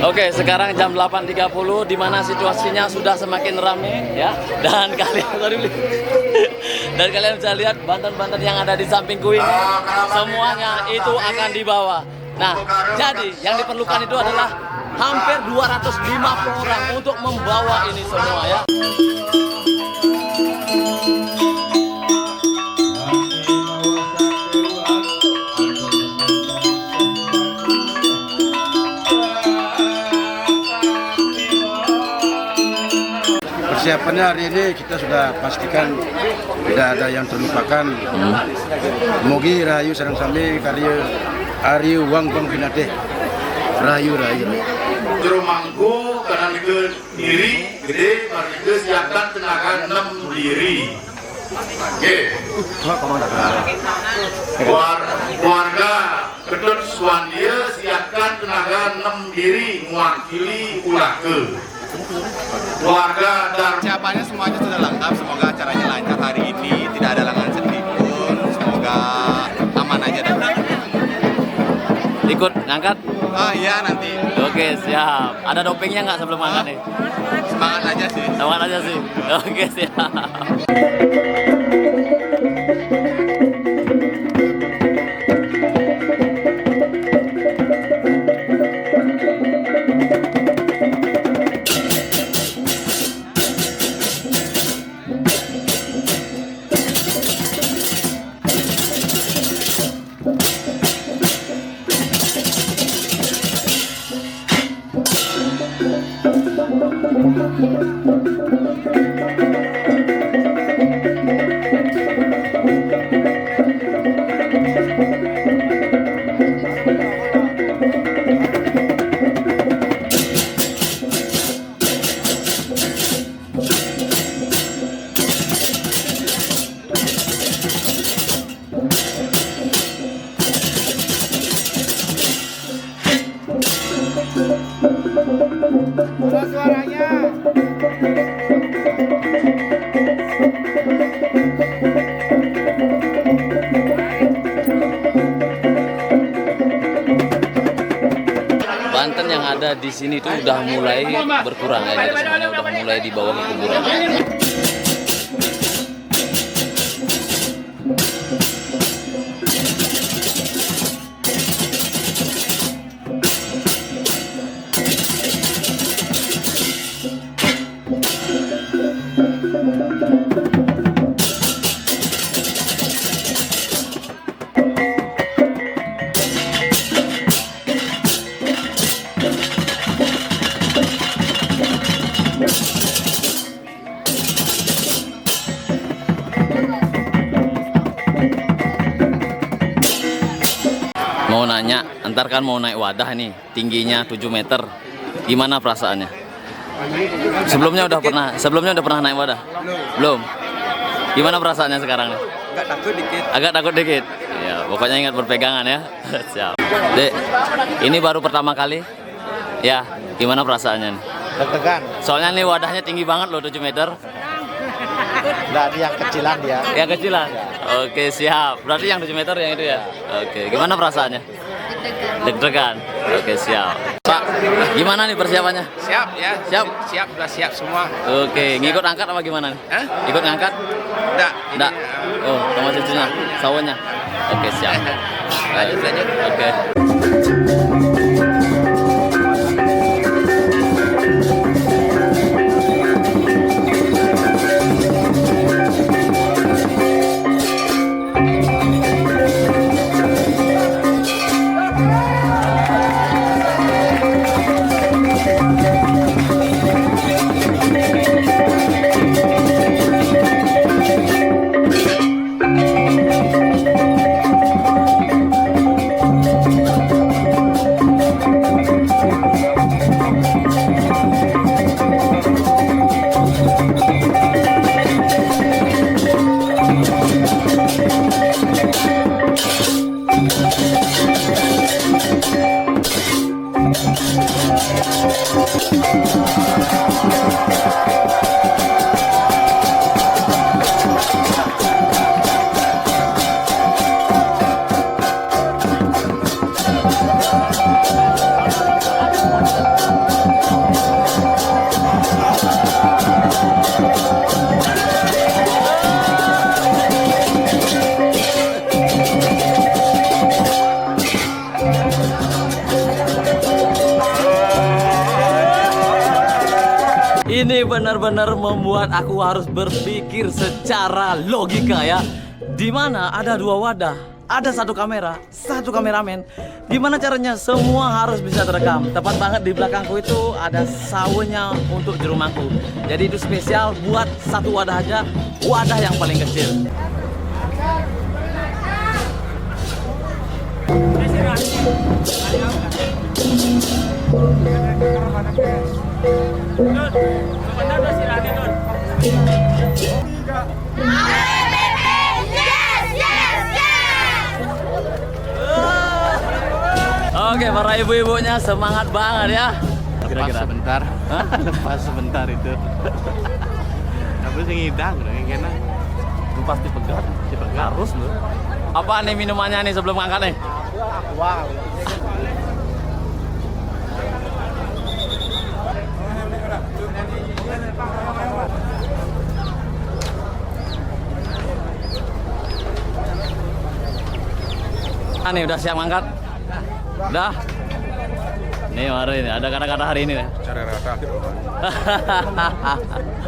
Oke, sekarang jam 8.30 di mana situasinya sudah semakin ramai ya. Dan kalian bisa lihat banten-banten yang ada di sampingku ini semuanya itu akan dibawa. Nah, jadi yang diperlukan itu adalah hampir 250 orang untuk membawa ini semua ya. Persiapannya hari ini kita sudah pastikan tidak ada yang terlupakan. Mogi Rahayu Sarang Sami Karya Aryu Wang Bang Pinate Rahayu. Jerumangku karena ke diri gede, karena siapkan tenaga 6 diri. Oke. Keluarga Ketut Swandia siapkan tenaga 6 diri mewakili Ulake. Keluarga dan persiapannya semuanya sudah lengkap. Semoga acaranya lancar hari ini, tidak ada halangan sedikit pun. Semoga aman aja dan Ikut ngangkat? oh iya nanti. Oke, siap. Ada dopingnya nggak sebelum ngangkat nih? Semangat aja sih. Semangat aja sih. Oke, siap. Banten yang ada di sini itu udah mulai berkurang ya, jadi semuanya udah mulai dibawa ke kuburan. Mau nanya, ntar kan mau naik wadah nih, tingginya 7 meter. Gimana perasaannya? Sebelumnya udah pernah naik wadah? Belum. Gimana perasaannya sekarang nih? Agak takut dikit. Ya, pokoknya ingat berpegangan ya. Siap. Dek, ini baru pertama kali. Ya, gimana perasaannya nih? Deg-degan. Soalnya nih wadahnya tinggi banget loh, 7 meter. Dari yang kecilan dia. Yang kecilan? Oke, siap. Berarti yang 7 meter yang itu ya? Oke, gimana perasaannya? Deg-degan. Oke, siap. Pak, gimana nih persiapannya? Siap ya. Siap? Siap, udah siap semua. Oke, ngikut angkat apa gimana nih? Hah? Ikut ngangkat? Enggak. Oh, sama cucunya, sawahnya. Oke, siap. Lanjut. Oke. Ini benar-benar membuat aku harus berpikir secara logika ya. Dimana ada dua wadah, ada satu kamera, satu kameramen. Gimana caranya semua harus bisa terekam. Tepat banget di belakangku itu ada sawahnya untuk juru mangku. Jadi itu spesial buat satu wadah aja, wadah yang paling kecil. Oke, para ibu-ibunya semangat banget ya. Lepas sebentar. Lepas sebentar itu. Tapi sing ngidang yang kena. Lu pasti pegat. Harus lu. Apa nih minumannya nih sebelum ngangkat nih? Wow. Nih udah siap ngangkat? Udah? Nih hari ini ada kata-kata hari ini nih. Cara rata.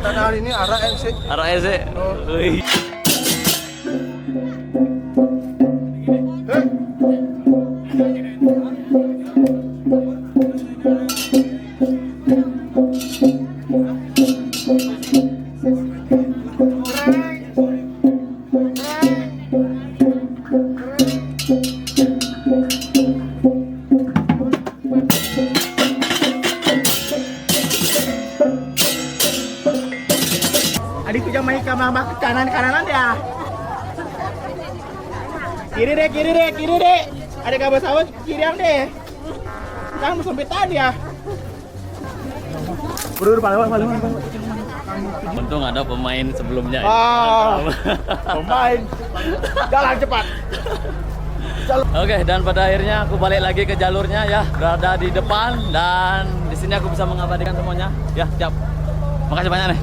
Karena hari ini arah MC. Arah EC. Wih. Adikku jangan main kamar ke kanan-kananan ya. Kiri deh. Ada kabar sawah kiri yang deh. Kamu sempitan ya. Buru paling. Untung ada pemain sebelumnya. Pemain. Jalan cepat. Oke, dan pada akhirnya aku balik lagi ke jalurnya ya, berada di depan dan di sini aku bisa mengabadikan semuanya. Ya, siap. Makasih banyak nih.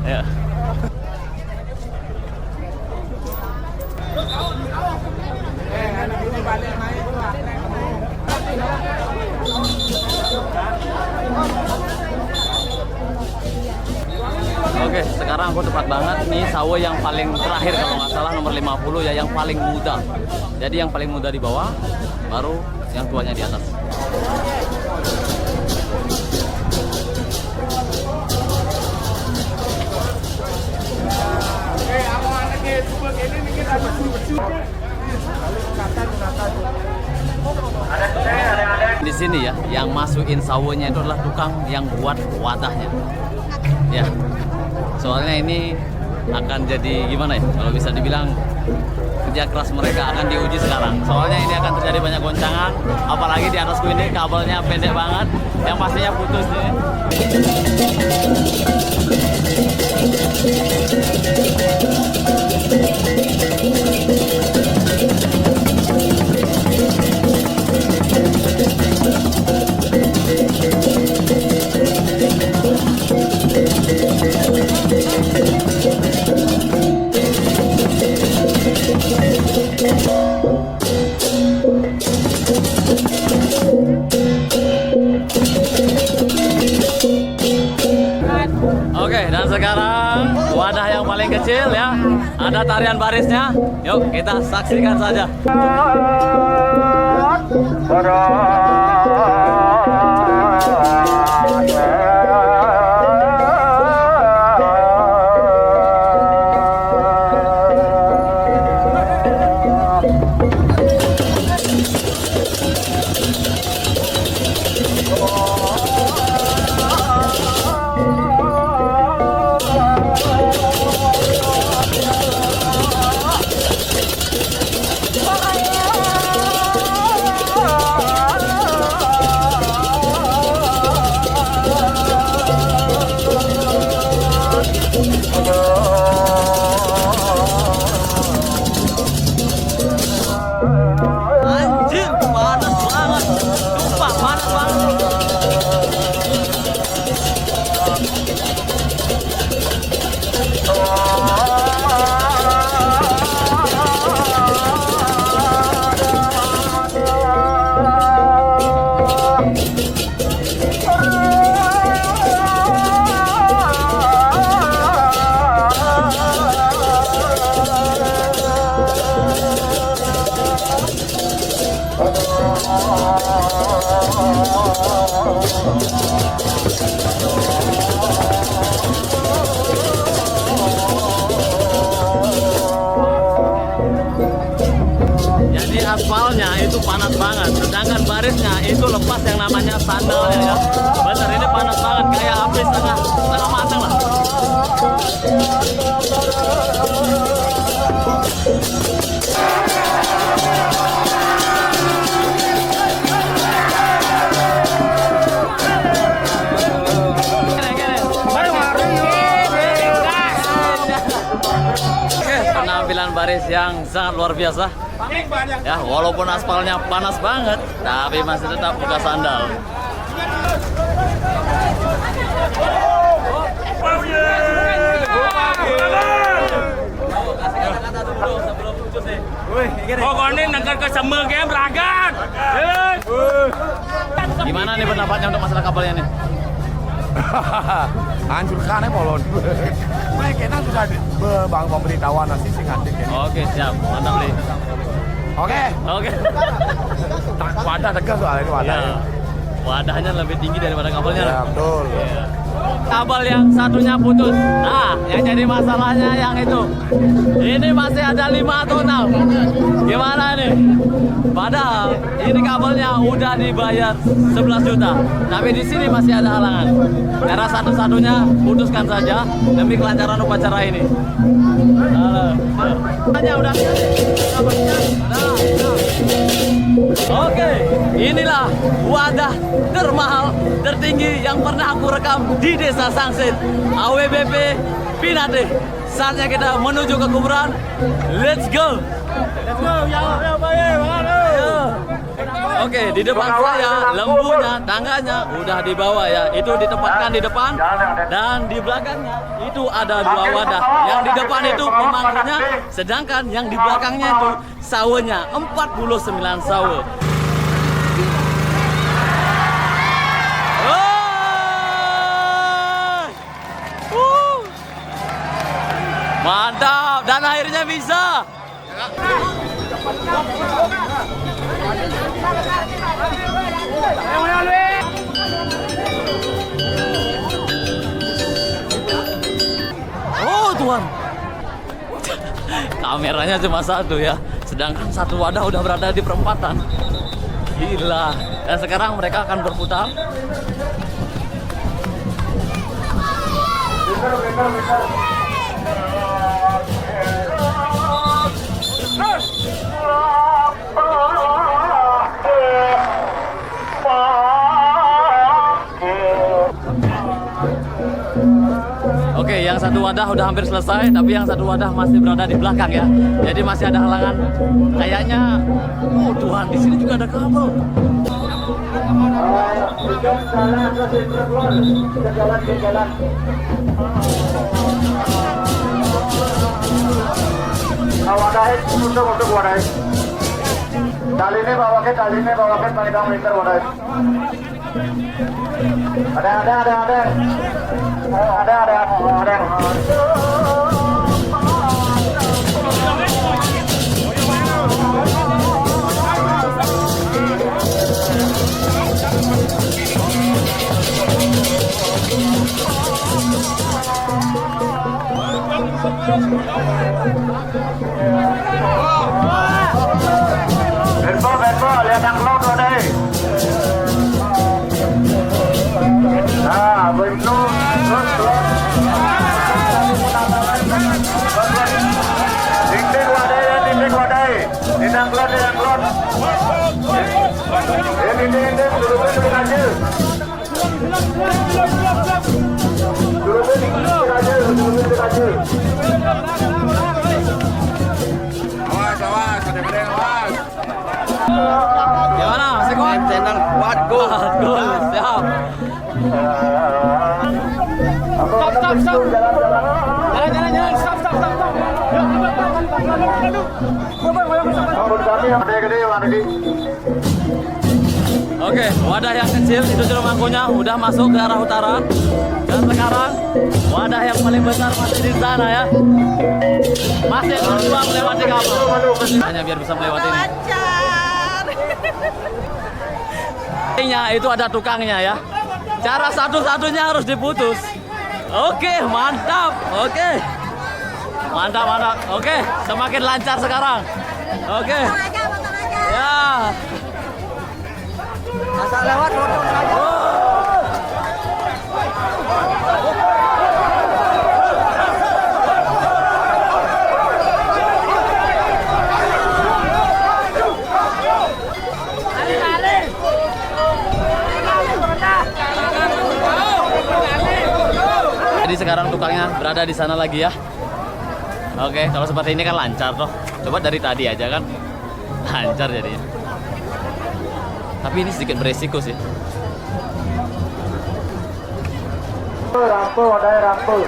Ya. Oke, sekarang aku tepat banget nih sawo yang paling terakhir kalau nggak salah nomor 50 ya, yang paling muda. Jadi yang paling muda di bawah, baru yang tuanya di atas. Di sini ya, yang masukin sawonya itu adalah tukang yang buat wadahnya. Ya, soalnya ini akan jadi gimana ya? Kalau bisa dibilang kerja keras mereka akan diuji sekarang. Soalnya ini akan terjadi banyak goncangan, apalagi di atasku ini kabelnya pendek banget, yang pastinya putus nih. Oke, dan sekarang wadah yang paling kecil ya, ada tarian barisnya. Yuk kita saksikan saja. Jadi aspalnya itu panas banget, sedangkan barisnya itu lepas yang namanya sandalnya ya. Bener, ini panas banget kayak api setengah matang lah. Penampilan baris yang sangat luar biasa. Ya, walaupun aspalnya panas banget, tapi masih tetap buka sandal. Pokoknya negara ke semua game ragat. Gimana nih pendapatnya untuk masalah kabelnya nih? Hancurkan ya Polon. Baik, enak sudah bang pemberitahuan nasi sing adik ini. Oke, siap. Mantap, Li. Oke. Oke. Wadah tegas soalnya ini wadah. Ya. Wadahnya lebih tinggi daripada kabelnya. Ya, betul. Iya. Kabel yang satunya putus. Nah, yang jadi masalahnya yang itu. Ini masih ada 5 atau 6. Gimana nih? Padahal ini kabelnya udah dibayar 11 juta. Tapi di sini masih ada halangan. Cara satu-satunya putuskan saja demi kelancaran upacara ini. Hanya udah. Oke, inilah wadah termahal, tertinggi yang pernah aku rekam di Desa Sangsit, AWBP Pinate. Saatnya kita menuju ke kuburan. Let's go. Let's go. Oke, di depan saya lembunya, tangganya udah dibawa ya. Itu ditempatkan di depan dan di belakangnya itu ada 2 wadah. Yang di depan itu pemangkunya, sedangkan yang di belakangnya itu sawahnya 49 sawah. Mantap, dan akhirnya bisa. Oh Tuhan, kameranya cuma satu ya, sedangkan satu wadah udah berada di perempatan. Gila. Dan sekarang mereka akan berputar. Oke, yang satu wadah udah hampir selesai, tapi yang satu wadah masih berada di belakang ya. Jadi masih ada halangan. Kayaknya, oh Tuhan, di sini juga ada kabel. Wadahin untuk wadahin. Talinya bawakan panjang meter wadahin. Ada. Benpo, lihat yang cloud wadahin. Nah, begitu. Dinding wadai. Dinding klot. Dinding, turun aja. Turun aja. Awas, ada gede awas. Gimana? Masih kuat? Channel kuat, go. Siap. Stop. Jalan. Stop. Oke, wadah yang kecil itu juru mangkunya udah masuk ke arah utara. Dan sekarang wadah yang paling besar masih di sana ya. Masih berjuang melewati kabel. Hanya biar bisa melewati ini. Itu ada tukangnya ya. Cara satu-satunya harus diputus. Oke, mantap. Oke. Mantap, mantap. Oke, semakin lancar sekarang. Oke. Ya. Asal lewat potong aja. Jadi sekarang tukangnya berada di sana lagi ya. Oke, kalau seperti ini kan lancar toh. Coba dari tadi aja kan lancar jadinya. Tapi ini sedikit beresiko sih. Rampu, ada rampu.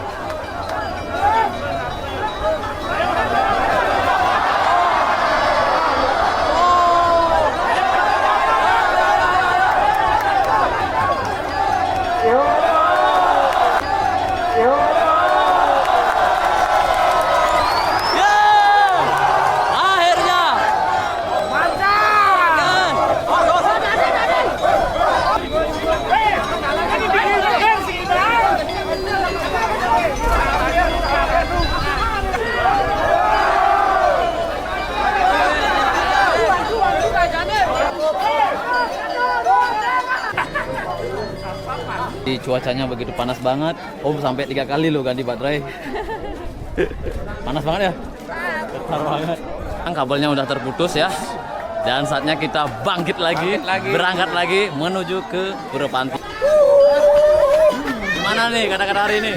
Di cuacanya begitu panas banget. Om sampai 3 kali loh ganti baterai. Panas banget ya? Besar banget. Kabelnya udah terputus ya. Dan saatnya kita bangkit lagi, berangkat lagi menuju ke Purwopanti. Gimana nih kata-kata hari ini?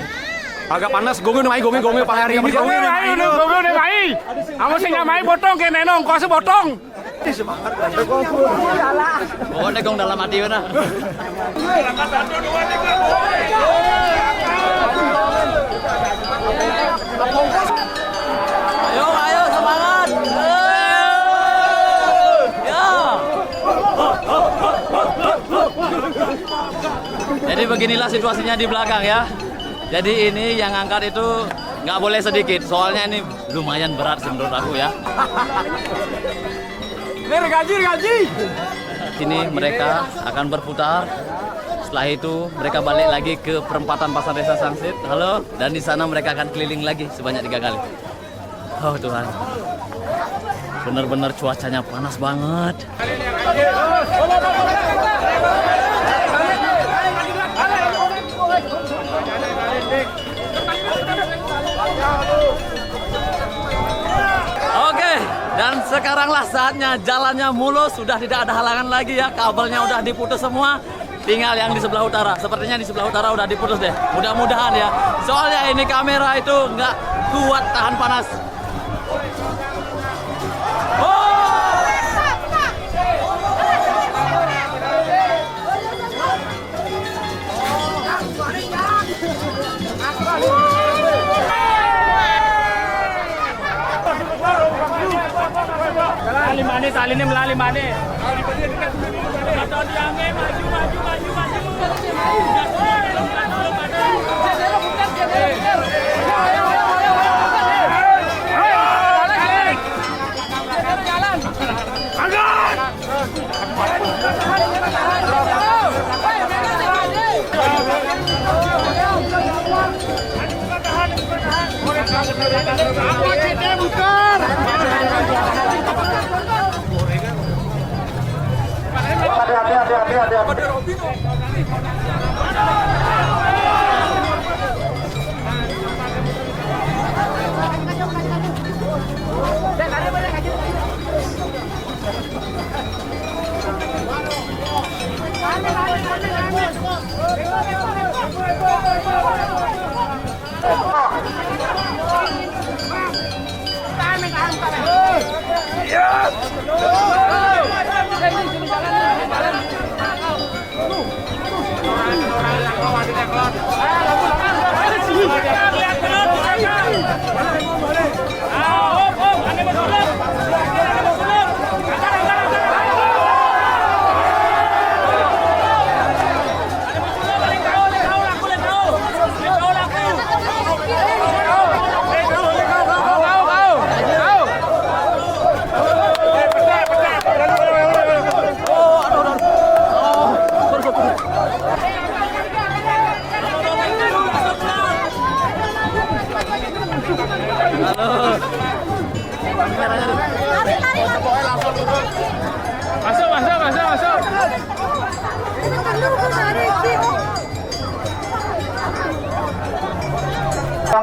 Agak panas, gongi mai pada hari ini. Gongi mai. Kamu sih nyamai botong kene nong, kau botong. Pokoknya gong dalam hati mana? Ayo, ayo semangat! Ya. Jadi beginilah situasinya di belakang ya. Jadi ini yang angkat itu nggak boleh sedikit, soalnya ini lumayan berat sih menurut aku ya. Gaji. Sini mereka akan berputar. Setelah itu mereka balik lagi ke perempatan Pasar Desa Sangsit. Halo, dan di sana mereka akan keliling lagi sebanyak 3 kali. Oh Tuhan, benar-benar cuacanya panas banget. Oke, dan sekaranglah saatnya, jalannya mulus, sudah tidak ada halangan lagi ya, kabelnya udah diputus semua. Tinggal yang di sebelah utara, sepertinya di sebelah utara udah diputus deh. Mudah-mudahan ya, soalnya ini kamera itu nggak kuat tahan panas. Talinnya melalui mana?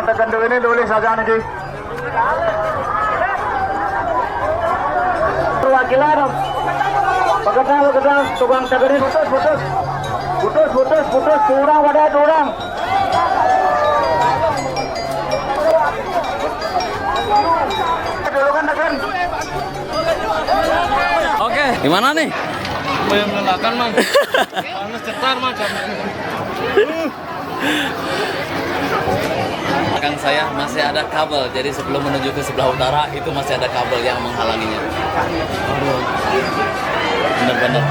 tukang tekan ini tulis saja nih. Perwakilan pekerjaan tukang tekan ini putus, curang wadah curang. Oke, gimana nih? Yang melelahkan man. Panas cetar macam. Belakang saya masih ada kabel, jadi sebelum menuju ke sebelah utara itu masih ada kabel yang menghalanginya. Bener-bener.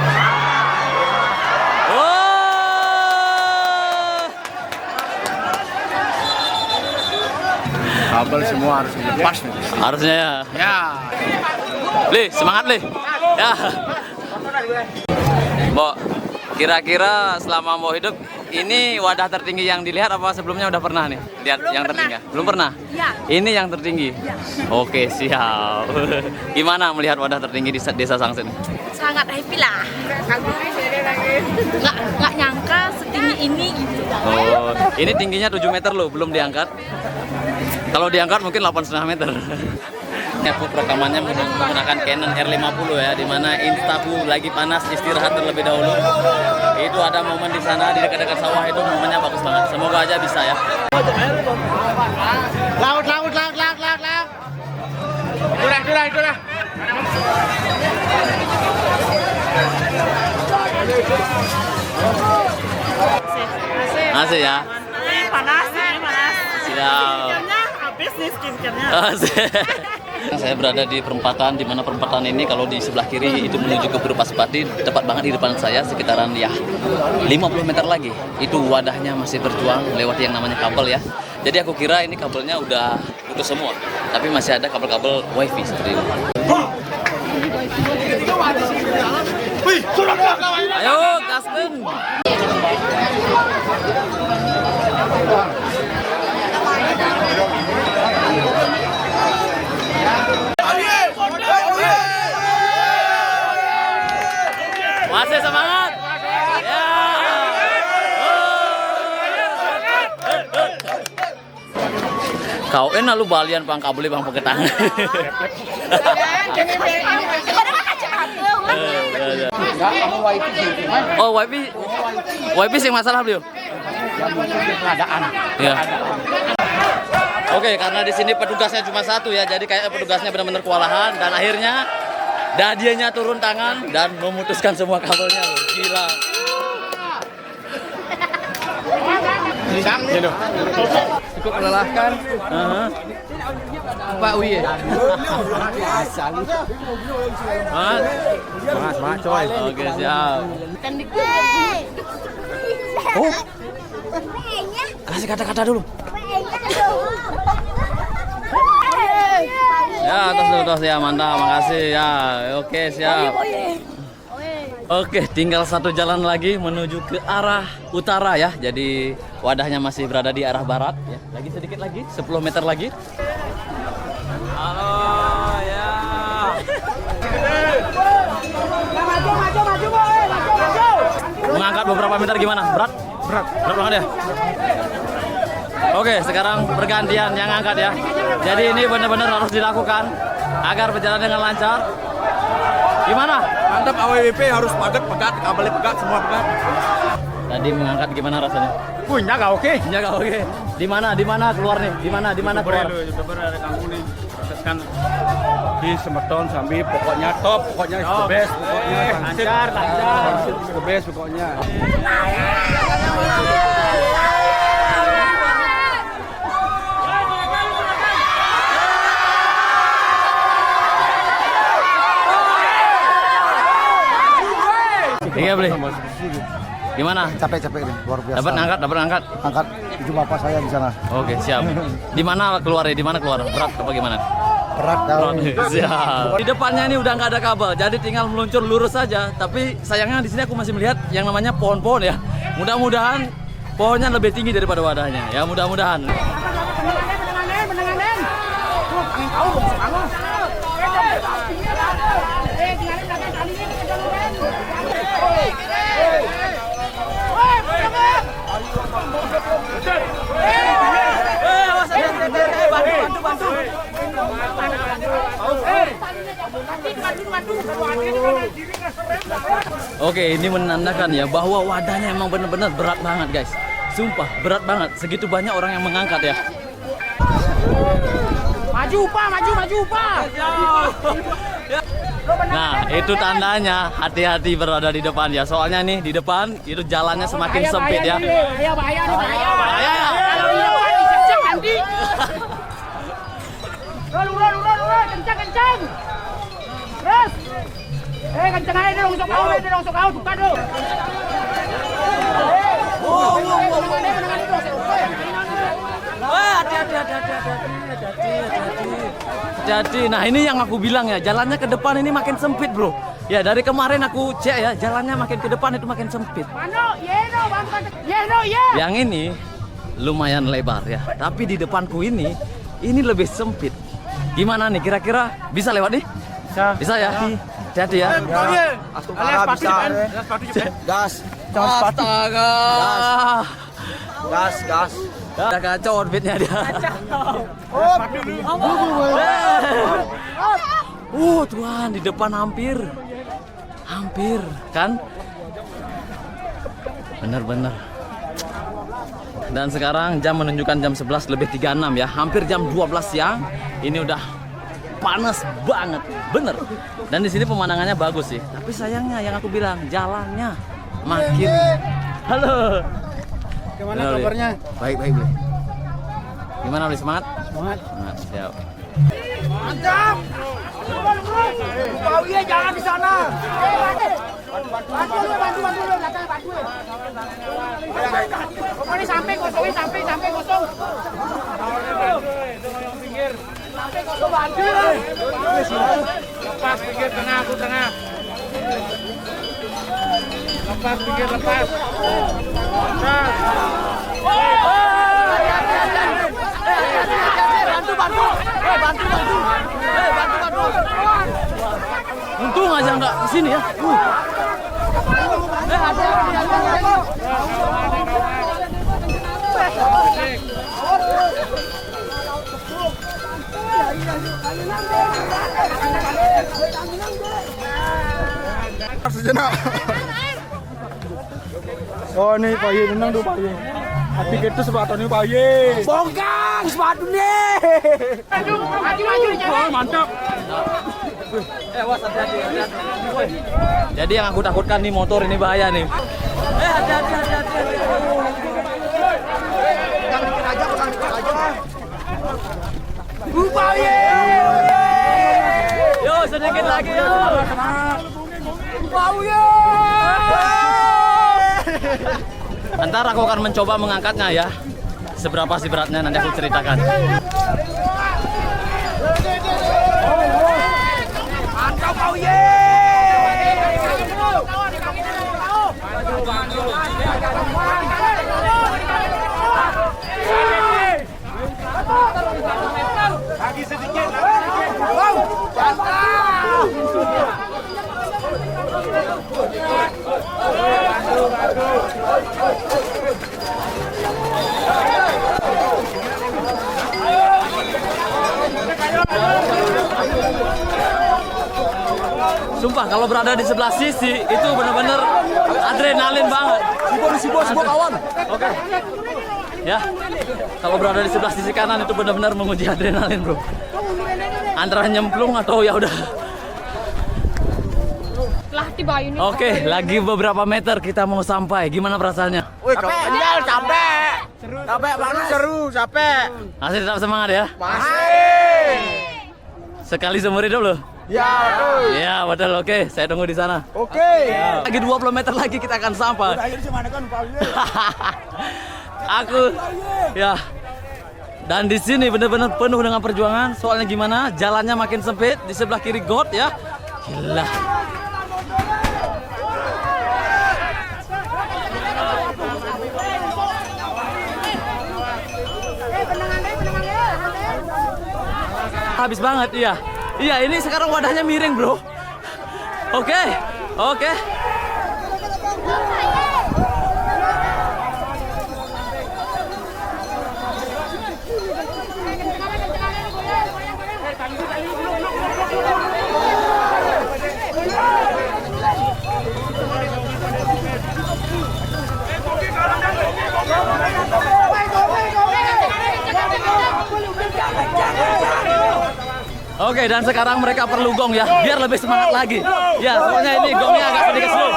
Kabel semua harus dilepas nih. Harusnya ya. Ya. Li, semangat Li. Ya. Mbok, kira-kira selama mau hidup ini wadah tertinggi yang dilihat apa sebelumnya udah pernah nih? Lihat yang tertinggi? Belum pernah? Ya. Ini yang tertinggi? Ya. Oke, siap. Gimana melihat wadah tertinggi di Desa Sangsen? Sangat happy lah. Nggak nyangka setinggi ini gitu. Oh, ini tingginya 7 meter loh, belum diangkat. Kalau diangkat mungkin 8,5 meter. Aku rekamannya menggunakan Canon R50 ya, dimana Instabu lagi panas istirahat terlebih dahulu. Itu ada momen di sana di dekat-dekat sawah, itu momennya bagus banget. Semoga aja bisa ya. Laut. Durah. Masih ya. Panas. Siap. Habis nih skincare-nya. Saya berada di perempatan, di mana perempatan ini kalau di sebelah kiri itu menuju ke Purupasepati, tepat banget di depan saya sekitaran ya 50 meter lagi. Itu wadahnya masih berjuang lewati yang namanya kabel ya. Jadi aku kira ini kabelnya udah putus semua, tapi masih ada kabel-kabel wifi seperti ini. Ayo gaskan. Masih semangat. Ya. Kau enak lu balian pang kabel bang peketang. Oh, wifi sih masalah beliau. Ya. Oke, karena di sini petugasnya cuma satu ya, jadi kayak petugasnya benar-benar kewalahan dan akhirnya dadianya turun tangan dan memutuskan semua kabelnya. Gila. Cukup melelahkan. Pak Uye. Semangat coy. Oke, siap. Oh. Kasih kata-kata dulu. Ya, terus ya, mantap, makasih ya. Oke, siap. Oke, tinggal satu jalan lagi menuju ke arah utara ya. Jadi wadahnya masih berada di arah barat ya. Lagi sedikit lagi, 10 meter lagi. Halo ya. Mengangkat beberapa meter gimana? Berat banget ya. Oke, sekarang bergantian yang angkat ya. Jadi ini benar-benar harus dilakukan agar berjalan dengan lancar. Gimana? Mantap, AWP harus pegat, kabelnya pegat, semua pegat. Tadi mengangkat gimana rasanya? Nyaga oke. Nyaga oke. Di mana keluar nih? Di mana keluar? YouTuber ada kampung nih. Kan di Semeton sambil pokoknya top, pokoknya the best, pokoknya lancar. The best pokoknya. Iya beli. Gimana? Capek-capek ini, luar biasa. Dapat angkat. Angkat itu bapak saya di sana. Oke, siap. Di mana keluar? Berat apa gimana? Berat daun. Siap. Di depannya ini udah nggak ada kabel, jadi tinggal meluncur lurus saja. Tapi sayangnya di sini aku masih melihat yang namanya pohon-pohon ya. Mudah-mudahan pohonnya lebih tinggi daripada wadahnya. Ya mudah-mudahan. Oke, ini menandakan ya bahwa wadahnya emang bener-bener berat banget guys. Sumpah berat banget. Segitu banyak orang yang mengangkat ya. Maju Pak, maju Pak. Nah, itu tandanya hati-hati berada di depan ya. Soalnya nih di depan itu jalannya semakin sempit ya. Bahaya nih, bahaya. Bahaya ya. Kalau dia paling kencang nanti. Urut, kencang. Terus. Kencang aja dong, sok kau, buka dong. Hati-hati. Nah, ini yang aku bilang ya, jalannya ke depan ini makin sempit, bro. Ya, dari kemarin aku cek ya, jalannya makin ke depan itu makin sempit. Yang ini lumayan lebar ya, tapi di depanku ini lebih sempit. Gimana nih, kira-kira bisa lewat nih? Bisa ya? Hati-hati ya. Alias sepatu jepit. Gas. Astaga. Gas. Udah kacau orbitnya dia. Tuhan, di depan hampir kan? Bener. Dan sekarang jam menunjukkan jam 11:36 ya, hampir jam 12 siang. Ini udah panas banget, bener. Dan di sini pemandangannya bagus sih. Tapi sayangnya yang aku bilang jalannya makin. Halo. Gimana kabarnya? Baik, Bli. Gimana, Bli? Semangat? Semangat. Siap. Mantap. Baunya jangan di sana. Bantu lu, belakang bantu. Pokoknya sampai kosong. Sampai kosong bantu. Lepas pinggir tengah, aku tengah. Lepas pinggir, lepas. Bantu. Untung aja nggak kesini ya. Sejenak. Oh nih Pak Ye, menang tuh Pak Ye. Hati kita sepatu nih Pak Ye. Bongkang sepatu nih. Maju. Mantap. Jadi yang aku takutkan nih motor ini bahaya nih. Hati-hati. Pak Ye. Yo, sedikit lagi yo. Pak Ye. Ntar aku akan mencoba mengangkatnya ya. Seberapa sih beratnya nanti aku ceritakan. Mantap Pak Ye. Lagi sedikit. Wow, mantap. Sumpah kalau berada di sebelah sisi itu benar-benar adrenalin banget. Sibo kawan. Oke. Ya. Kalau berada di sebelah sisi kanan itu benar-benar menguji adrenalin, bro. Antara nyemplung atau ya udah. Lah tiba ini. Oke, lagi beberapa meter kita mau sampai. Gimana perasaannya? Wih, capek. Capek banget. Seru, capek. Masih tetap semangat ya? Masih. Sekali seumur hidup loh. Ya, Ya, betul. Oke, saya tunggu di sana. oke. Lagi 20 meter lagi kita akan sampai. Aku ya. Dan di sini benar-benar penuh dengan perjuangan. Soalnya gimana? Jalannya makin sempit, di sebelah kiri got ya. Gila. Habis banget, iya. Iya, ini sekarang wadahnya miring, bro. Oke. Oke, dan sekarang mereka perlu gong ya, biar lebih semangat lagi. Ya, pokoknya ini gongnya agak sedikit slow.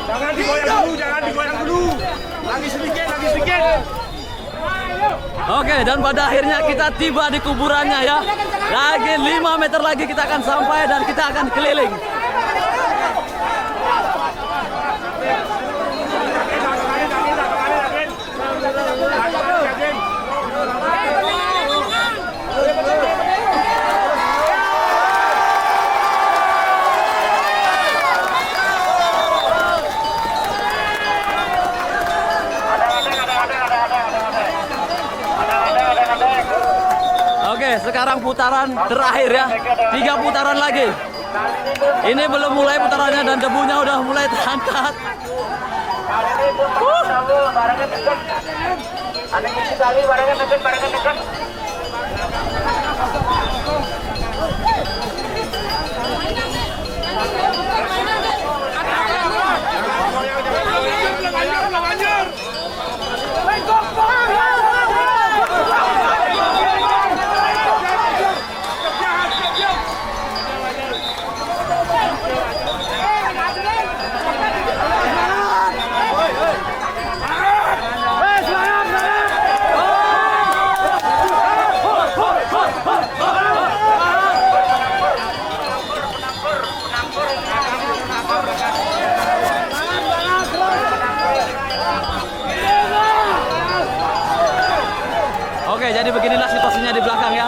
Jangan digoyang dulu. Lagi sedikit. Oke, dan pada akhirnya kita tiba di kuburannya ya. Lagi 5 meter lagi kita akan sampai dan kita akan keliling. Oke, sekarang putaran terakhir ya. 3 putaran lagi. Ini belum mulai putarannya dan debunya udah mulai terangkat. Oke, jadi beginilah situasinya di belakang ya.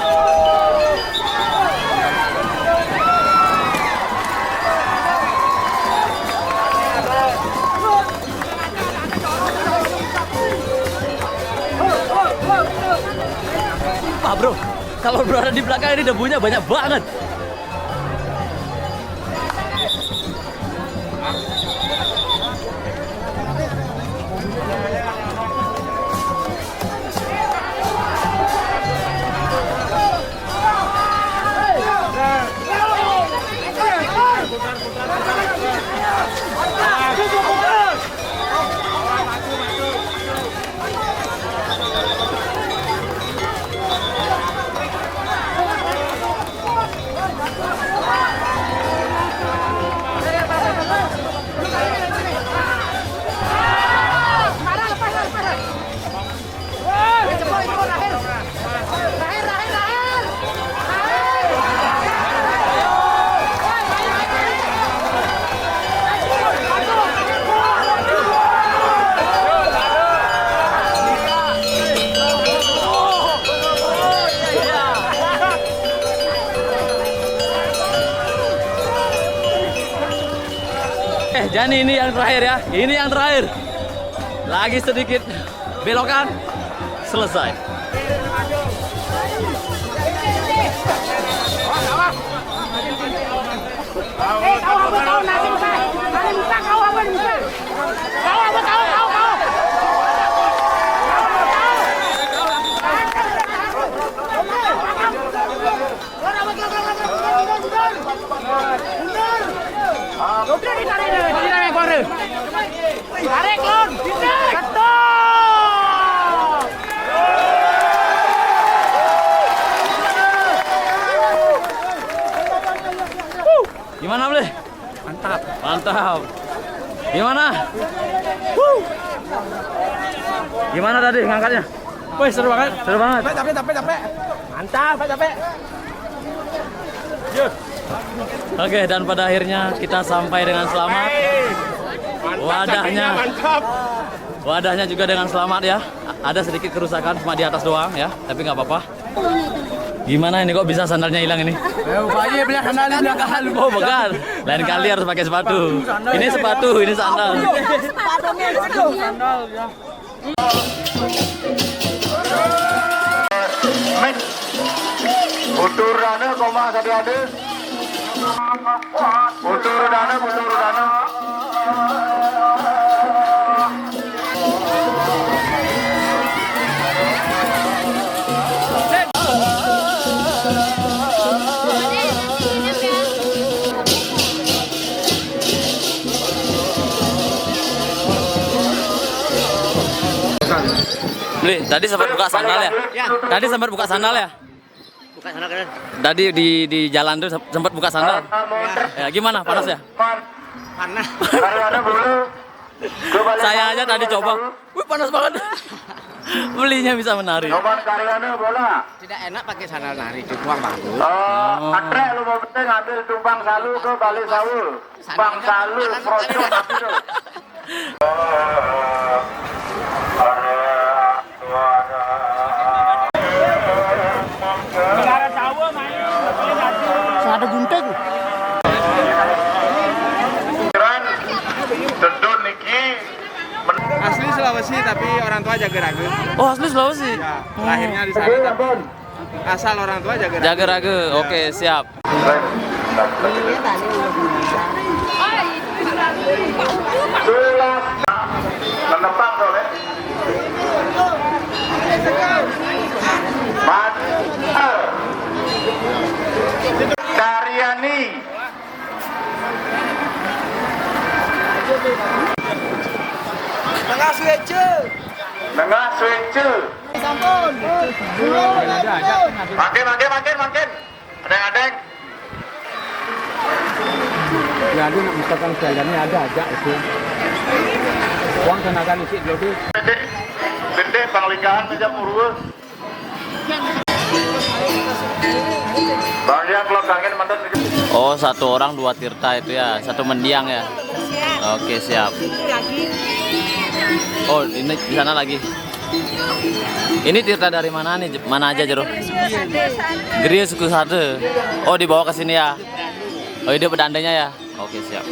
Pak bro, kalau berada di belakang ini debunya banyak banget. Dan ini yang terakhir ya, ini yang terakhir. Lagi sedikit belokan, selesai. Tarik, Lon! Satu! Gimana boleh? Mantap. Mantap. Gimana? Gimana tadi ngangkatnya? Wih, seru banget. Seru banget. Capek. Mantap, capek. Oke, dan pada akhirnya kita sampai dengan selamat. Wadahnya juga dengan selamat ya. Ada sedikit kerusakan cuma di atas doang ya, tapi nggak apa-apa. Gimana ini kok bisa sandalnya hilang ini? Oh bukan, lain kali harus pakai sepatu. Ini sepatu, ini sandal. Butur dana koma sade-ade. Butur dana. Beli, tadi sempat buka sandal ya? Tadi sempat buka sandal ya? Bukan sana kan. Tadi di jalan tuh sempat buka sandal. Ya, gimana? Panas ya? Panas. Saya aja tadi coba. Wih, panas banget. Belinya bisa menari. Tidak enak pakai sandal nari, cuma bagus. Atrek lu mau penting ambil tumpang salu ke Bali Sawu. Tumpang salu projo apido. Ada gunting. Dendon niki Asli Sulawesi tapi orang tua Jageraga. Oh, asli Sulawesi. Ya, lahirnya di sana tapi asal orang tua Jageraga. Jageraga. Oke, siap. menempang oleh Karyani Tengah swece. Nengah swece Sampun. makin adeng Ya ada nak misalkan jalannya ada aja itu. Uang tenaga isi dulu. gede panglinggahan meja murwe Bang Yang kalau kangen mantan Oh, satu orang 2 tirta itu ya, satu mendiang ya. Oke, siap. Oh, ini di sana lagi. Ini tirta dari mana nih? Mana aja, Jero? Gria suku Sade. Oh, dibawa ke sini ya. Oh, ini pedandanya ya. Oke, siap.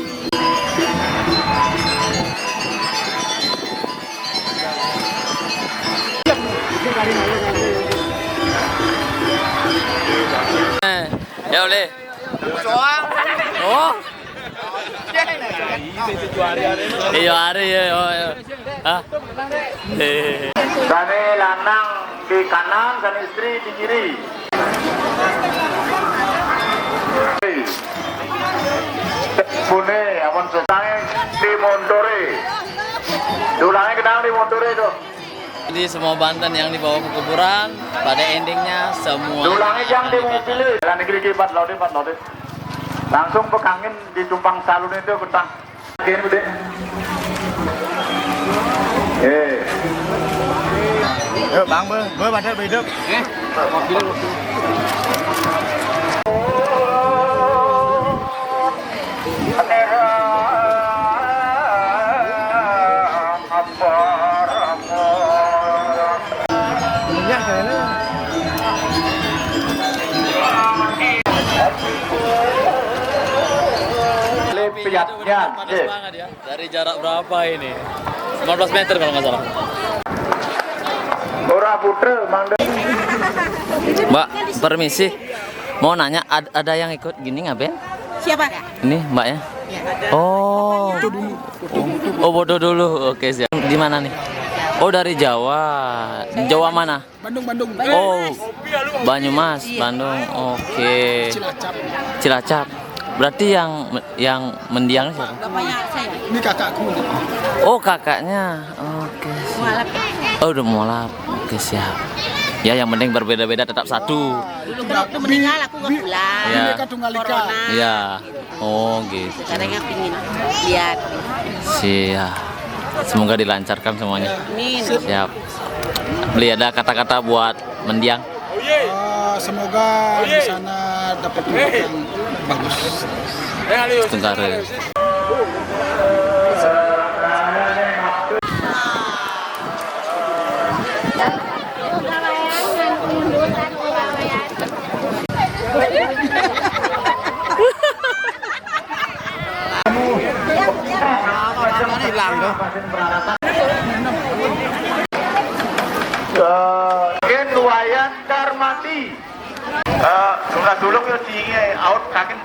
Ya boleh. Oh. Iya hari ya. Hah? Sane lanang di kanan dan istri di kiri. Bune awan selesai di Montore. Dulangnya kenal di Montore itu. Jadi semua Banten yang dibawa ke kuburan pada endingnya semua. Dulangnya yang di mobil. Jalan negeri kibat laut. Langsung pekangin di tumpang salun itu ketang. Gini bude. Yuk bang, gue pada hidup. Mobil. Ya, Panas banget ya. Dari jarak berapa ini? 15 meter kalau nggak salah. Ora putre mangga. Mbak, permisi. Mau nanya, ada yang ikut gini nggak, Ben? Siapa? Ini mbaknya? Oh. Oh, bodoh dulu. Oke, siap. Di mana nih? Oh, dari Jawa. Jawa mana? Bandung. Oh, Banyumas, Bandung. Oke. Cilacap. Berarti yang mendiang siapa? Bapaknya saya. Ini kakakku. Oh, kakaknya. Oke. Mualaf. Oh, udah mualaf. Oke, siap. Ya, yang penting berbeda-beda tetap satu. Dulu kan waktu meninggal aku nggak pulang. Ya. Mereka Tunggal Ika. Corona. Iya. Oh, gitu. Sekarang yang pingin lihat. Siap. Semoga dilancarkan semuanya. Amin. Siap. Beli ada kata-kata buat mendiang. Semoga di sana dapat tempat yang bagus. Tengkare. Hilang tuh. Gen luayan Darmati. Sudah dulu yo dinge out kakin.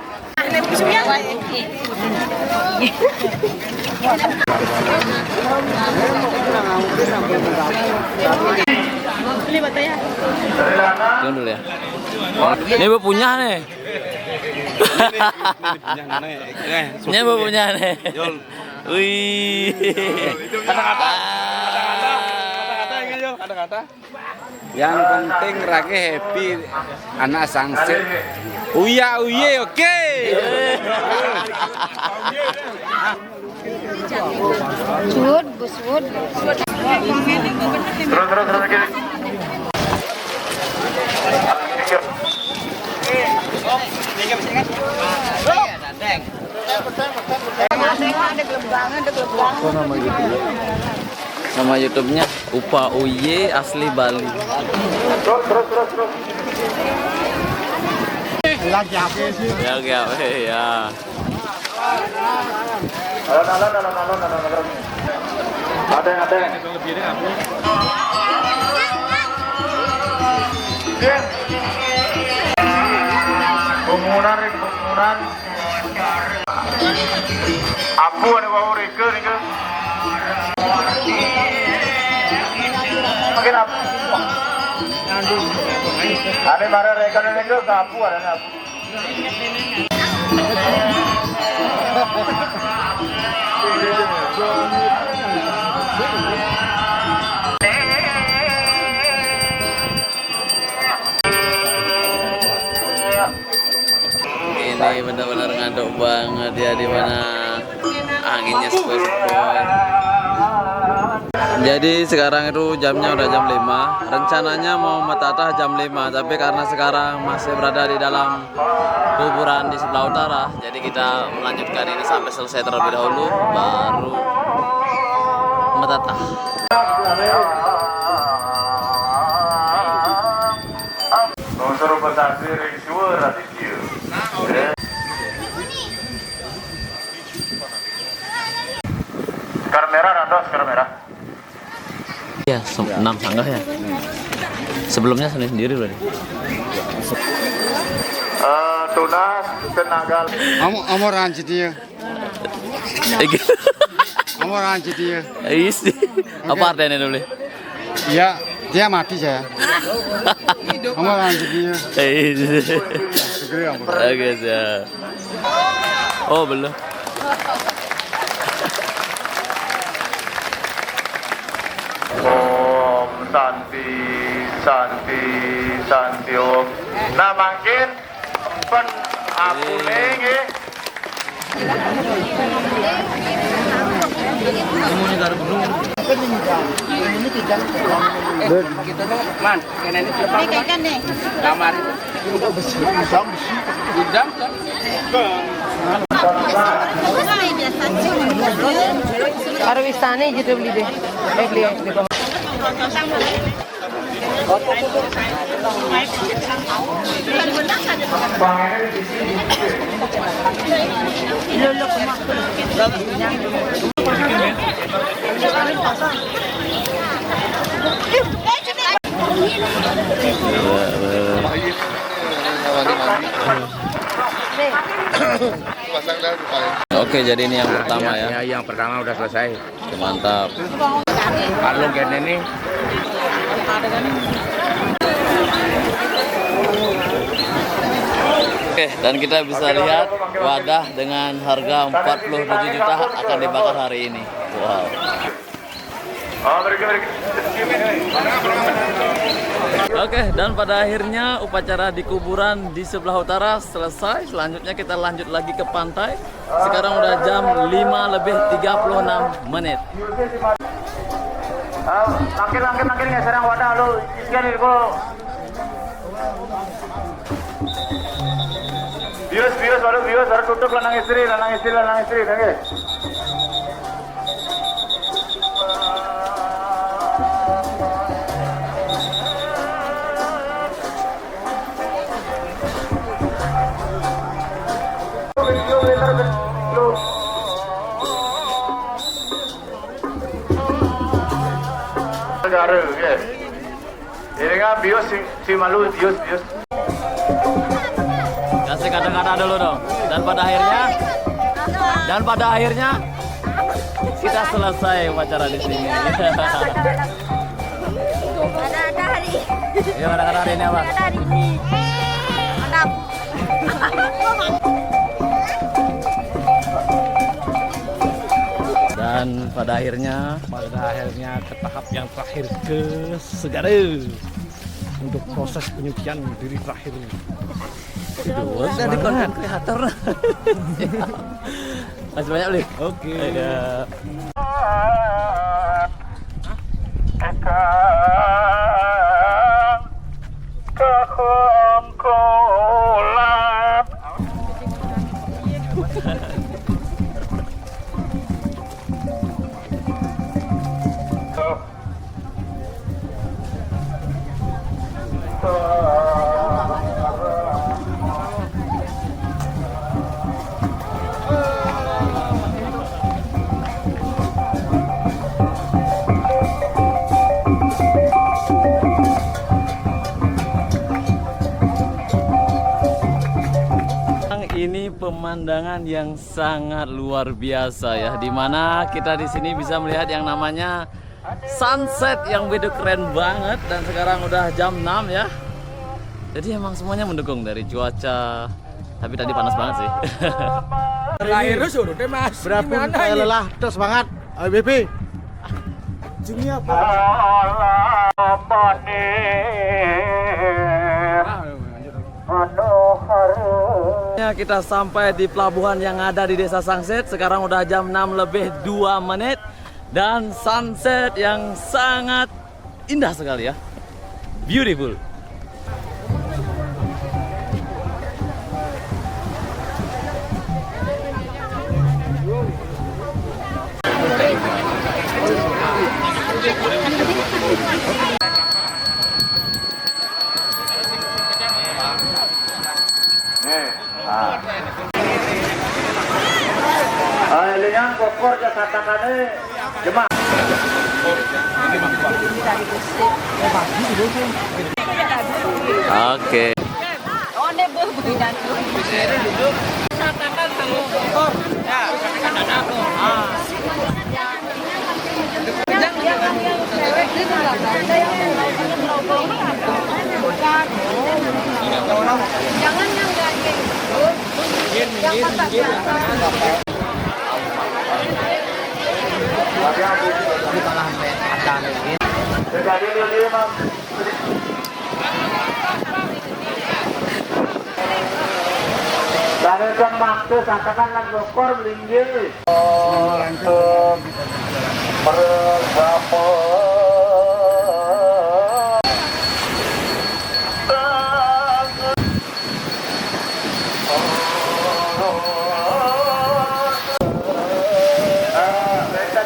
Beli batanya. Tunggu dulu ya. Ini bu punya nih. Ini bu punya nih. Wih. Kata-kata ini, Jol. kata-kata. Yang penting Rage happy, anak sangsit. Uya uye oke. Sud, busud. Terus lagi. Nama YouTube-nya Upa Uye Asli Bali. Terus. Ya. Ada. Bangunan. Apu ada bau reka ni ke? Makin apa? Ada barang reka ni ke? Apu ada apu. Ini benar-benar ngaduk banget ya, di mana anginnya sepoi-sepoi. Jadi sekarang itu jamnya udah jam 5. Rencananya mau metatah jam 5, tapi karena sekarang masih berada di dalam kuburan di sebelah utara, jadi kita melanjutkan ini sampai selesai terlebih dahulu, baru metatah. Suruh pesasi ringsuar hati dia. Sekarang merah atau sekarang merah? Ya, 6 sanggah ya. Sebelumnya sendiri berarti. Tunas tenaga. Amor anjir dia. Amor anjir dia. Isi. Apa artinya dulu? Ya, dia mati saya. Amor anjir dia. Oke, siap. Oh, belum. Om Santi Om. Nah makin pen aku lagi. Ini kan nih. Pariwisata gitu beli deh. Beli. Oke, jadi ini yang pertama ya. Yang pertama udah selesai. Mantap. Kalau gen ini Oke, dan kita bisa lihat wadah dengan harga 47 juta akan dibakar hari ini. Wow. Oke, dan pada akhirnya upacara di kuburan di sebelah utara selesai. Selanjutnya kita lanjut lagi ke pantai. Sekarang udah jam 5:36. Makin nggak serang wadah lo. Sekali ko. Bios baru tutup lanang istri, oke. Negara, yes. Ini kan bios si malu bios. Kasih kata-kata dulu dong. Dan pada akhirnya kita selesai upacara di sini. Ada hari. Ya, kata-kata hari ini apa? Ada hari ini. Mantap. Dan pada akhirnya ke tahap yang terakhir ke Segara untuk proses penyucian diri terakhir. jadi konten kreator. Masih banyak Li. Oke. Ini pemandangan yang sangat luar biasa ya, dimana kita di sini bisa melihat yang namanya sunset yang begitu keren banget. Dan sekarang udah jam 6 ya, jadi emang semuanya mendukung dari cuaca, tapi tadi panas banget sih. Akhirnya suruh deh mas. Berapa kayak lelah, terus semangat. Ayo BP. Jumnya apa? Kita sampai di pelabuhan yang ada di Desa Sangsit. Sekarang udah jam 6 lebih 2 menit. Dan sunset yang sangat indah sekali ya. Beautiful. Liang kokor ya katakannya jemaah. Oke. Dari kan waktu katakan lan bokor melinggil.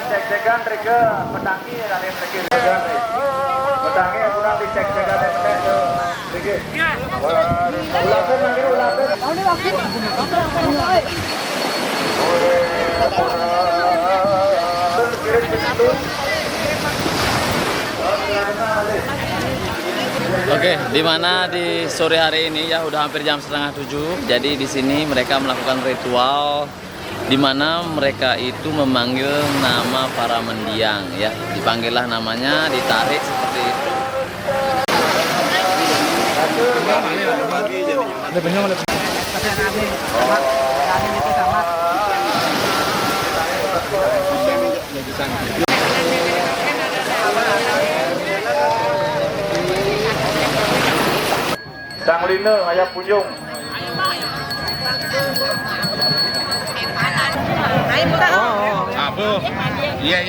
Cek-cekan rega pedangi dari pergi pedangi kurang dicek-cekan rega. Ulasan lagi ulasan. Oke, dimana di sore hari ini ya udah hampir jam 6:30. Jadi di sini mereka melakukan ritual di mana mereka itu memanggil nama para mendiang ya. Dipanggillah namanya, ditarik seperti itu. Sang Lina ayah punjung. Apa? Iya.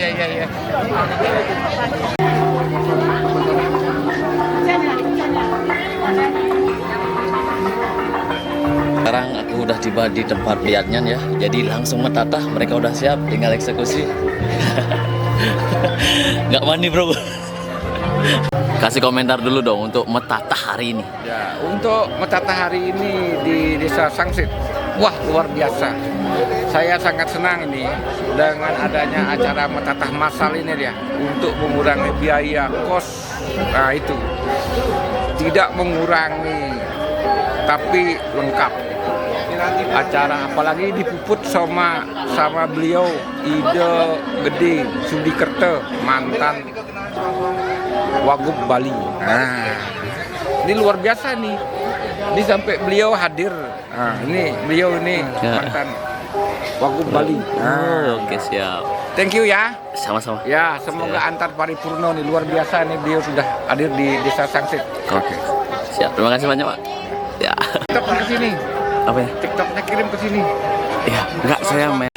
Sekarang aku udah tiba di tempat liatnya ya. Jadi langsung metatah, mereka udah siap, tinggal eksekusi. Nggak mandi bro. Kasih komentar dulu dong untuk metatah hari ini. Ya, untuk metatah hari ini di Desa Sangsit, wah luar biasa. Saya sangat senang ini dengan adanya acara metatah massal ini ya, untuk mengurangi biaya kos. Nah itu tidak mengurangi, tapi lengkap. Acara apalagi dipuput sama beliau Ide Gede Sudikerto, mantan Wagub Bali. Nah, ini luar biasa nih. Ini sampai beliau hadir. Nah, ini beliau ini mantan Wagub Bali. Oke, siap. Thank you ya. Sama-sama. Ya, semoga antar paripurno nih luar biasa nih, beliau sudah hadir di Desa Sangsit. Oke. Siap. Terima kasih banyak, Pak. Ya. TikTok ke sini. Apa ya? TikToknya kirim ke sini. Ya, enggak, saya main.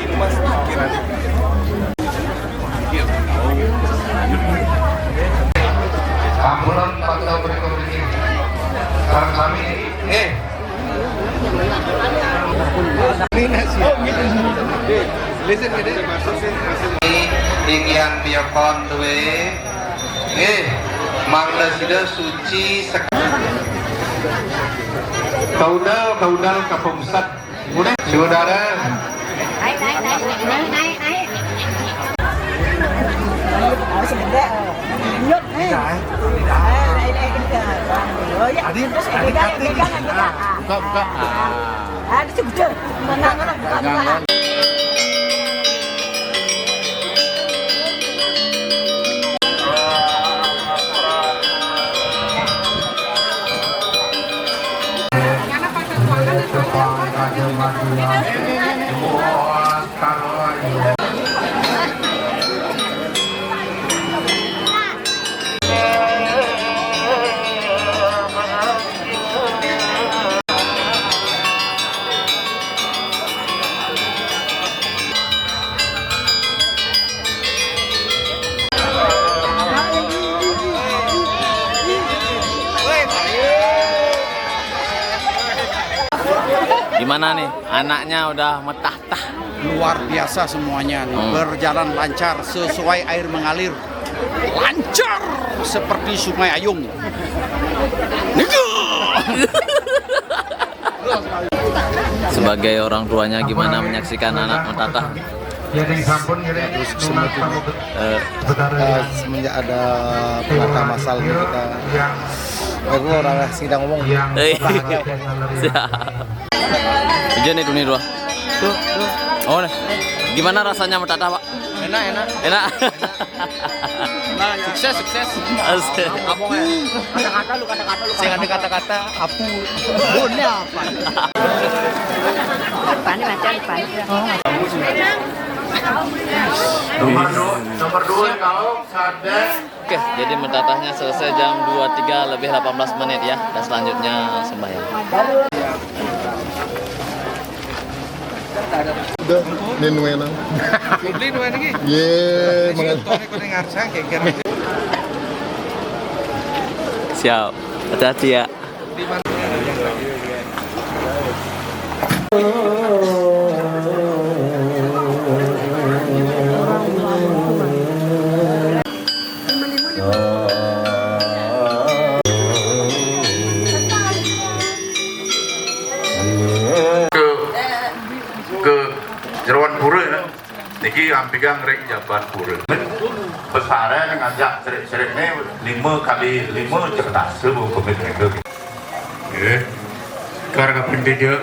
Ambulan patut berikut ini. Sekarang kami ingin biarkan duwe mangla sida suci kaudal kapungsat udah saudara buka Gimana nih? Anaknya udah metah-tah. Luar biasa semuanya nih. Berjalan lancar sesuai air mengalir. Lancar seperti Sungai Ayung. Sebagai orang tuanya gimana menyaksikan anak metah-tah? Semenjak ada penata masal ini kita baru orang sidang ngomong. Hujan itu nih dua. Tuh. Oh nih. Gimana rasanya metah-tah, Pak? Enak. Sukses. Asik. Kata-kata lu. Saya ada kata-kata apu. Bonnya apa? Nomor 2 kau sadar. Oke, jadi mentatahnya selesai jam 23 lebih 18 menit ya. Dan selanjutnya sembahyang. Udah, ini nuenang. Beli dua lagi. Ye, Siap. Hati-hati ya. Ke Jeroan Pura niki ampigang rek jaban pura. Besarnya ngajak seret-seret ini 5 kali 5 cerdas sebuah pemimpin itu. Karena pendidik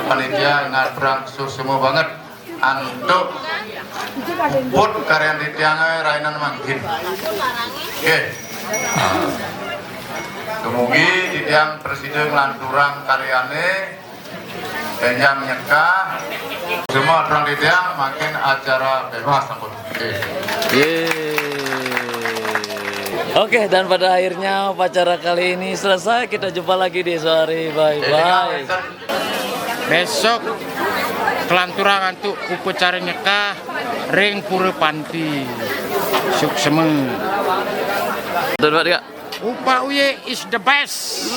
panitia ngadrang semua banget untuk put karyan di tiangnya rainan mangkin. Oke. Kemudian di tiang presiden lanturang karyane penjang nyekah semua orang di tiang makin acara bebas sampun. Oke, dan pada akhirnya upacara kali ini selesai. Kita jumpa lagi di sore. Bye-bye. Besok kelanturan untuk upacara nyekah ring pura panti suksema. Tuh, Pak. Upa uye is the best.